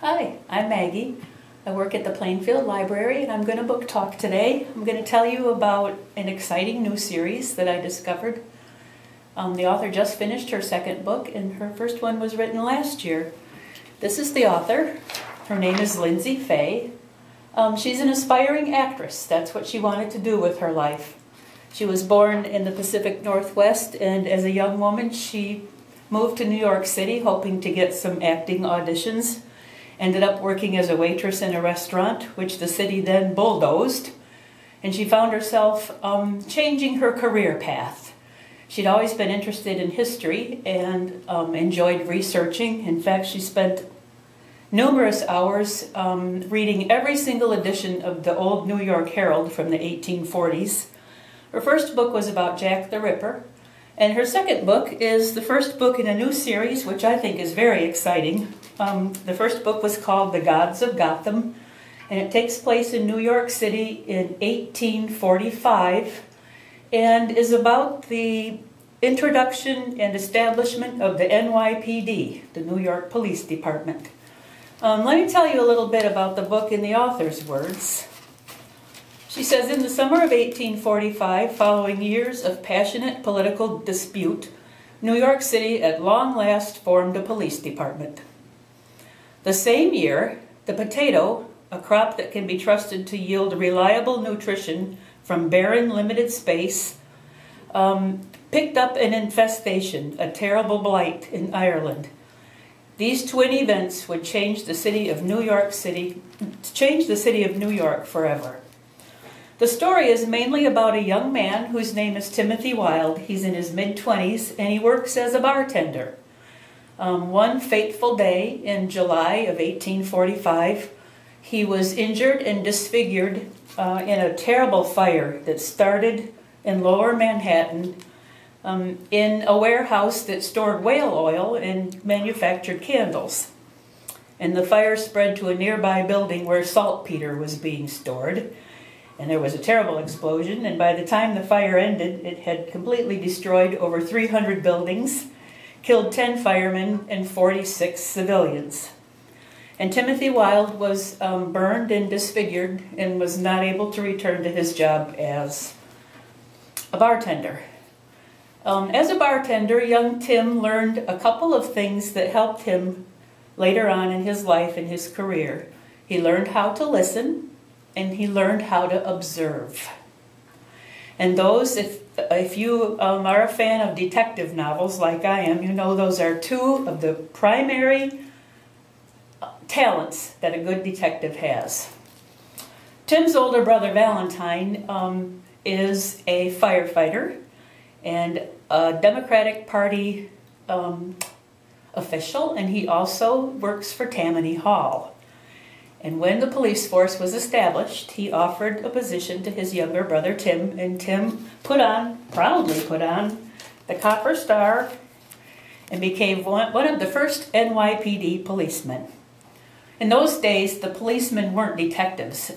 Hi, I'm Maggie. I work at the Plainfield Library and I'm going to book talk today. I'm going to tell you about an exciting new series that I discovered. The author just finished her second book and her first one was written last year. This is the author. Her name is Lyndsay Faye. She's an aspiring actress. That's what she wanted to do with her life. She was born in the Pacific Northwest, and as a young woman she moved to New York City hoping to get some acting auditions. Ended up working as a waitress in a restaurant, which the city then bulldozed, and she found herself changing her career path. She'd always been interested in history and enjoyed researching. In fact, she spent numerous hours reading every single edition of the old New York Herald from the 1840s. Her first book was about Jack the Ripper, and her second book is the first book in a new series, which I think is very exciting. The first book was called The Gods of Gotham, and it takes place in New York City in 1845 and is about the introduction and establishment of the NYPD, the New York Police Department. Let me tell you a little bit about the book in the author's words. She says, in the summer of 1845, following years of passionate political dispute, New York City at long last formed a police department. The same year, the potato, a crop that can be trusted to yield reliable nutrition from barren, limited space, picked up an infestation, a terrible blight in Ireland. These twin events would change the city of New York forever. The story is mainly about a young man whose name is Timothy Wilde. He's in his mid-20s and he works as a bartender. One fateful day in July of 1845, he was injured and disfigured in a terrible fire that started in lower Manhattan in a warehouse that stored whale oil and manufactured candles. And the fire spread to a nearby building where saltpeter was being stored. And there was a terrible explosion, and by the time the fire ended, it had completely destroyed over 300 buildings, killed 10 firemen and 46 civilians. And Timothy Wilde was burned and disfigured and was not able to return to his job as a bartender. As a bartender, young Tim learned a couple of things that helped him later on in his life and his career. He learned how to listen, and he learned how to observe. And those, if you are a fan of detective novels like I am, you know those are two of the primary talents that a good detective has. Tim's older brother Valentine is a firefighter and a Democratic Party official, and he also works for Tammany Hall. And when the police force was established, he offered a position to his younger brother Tim, and Tim proudly put on the Copper Star and became one of the first NYPD policemen. In those days, the policemen weren't detectives.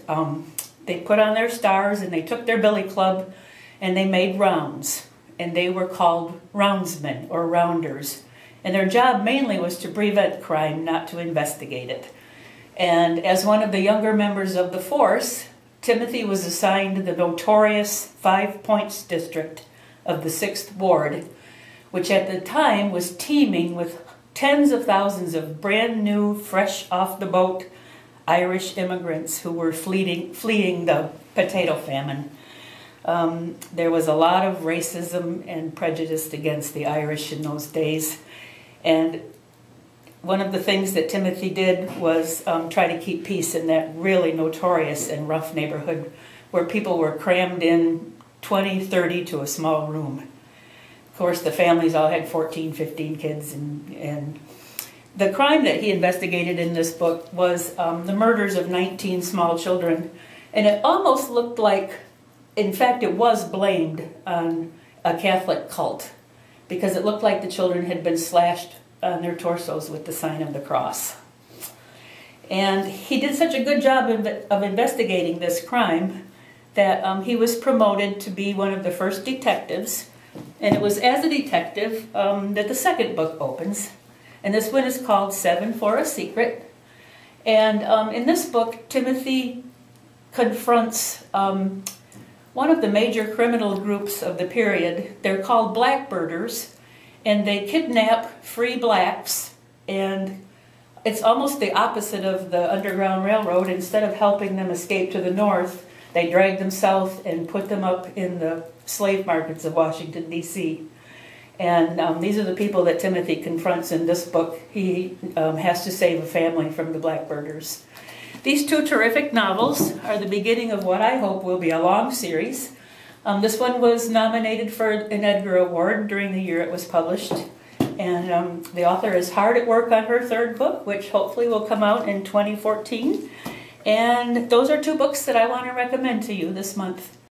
They put on their stars and they took their billy club and they made rounds. And they were called roundsmen or rounders. And their job mainly was to prevent crime, not to investigate it. And as one of the younger members of the force, Timothy was assigned to the notorious 5 Points district of the 6th Ward, which at the time was teeming with tens of thousands of brand new, fresh off the boat Irish immigrants who were fleeing the potato famine. There was a lot of racism and prejudice against the Irish in those days. And one of the things that Timothy did was try to keep peace in that really notorious and rough neighborhood where people were crammed in 20, 30 to a small room. Of course, the families all had 14, 15 kids. And the crime that he investigated in this book was the murders of 19 small children. And it almost looked like, in fact, it was blamed on a Catholic cult because it looked like the children had been slashed on their torsos with the sign of the cross. And he did such a good job of investigating this crime that he was promoted to be one of the first detectives. And it was as a detective that the second book opens. And this one is called 7 for a Secret. And in this book, Timothy confronts one of the major criminal groups of the period. They're called blackbirders, and they kidnap free blacks, and it's almost the opposite of the Underground Railroad. Instead of helping them escape to the north, they drag them south and put them up in the slave markets of Washington, D.C. And these are the people that Timothy confronts in this book. He has to save a family from the blackbirders. These two terrific novels are the beginning of what I hope will be a long series. This one was nominated for an Edgar Award during the year it was published. And the author is hard at work on her third book, which hopefully will come out in 2014. And those are two books that I want to recommend to you this month.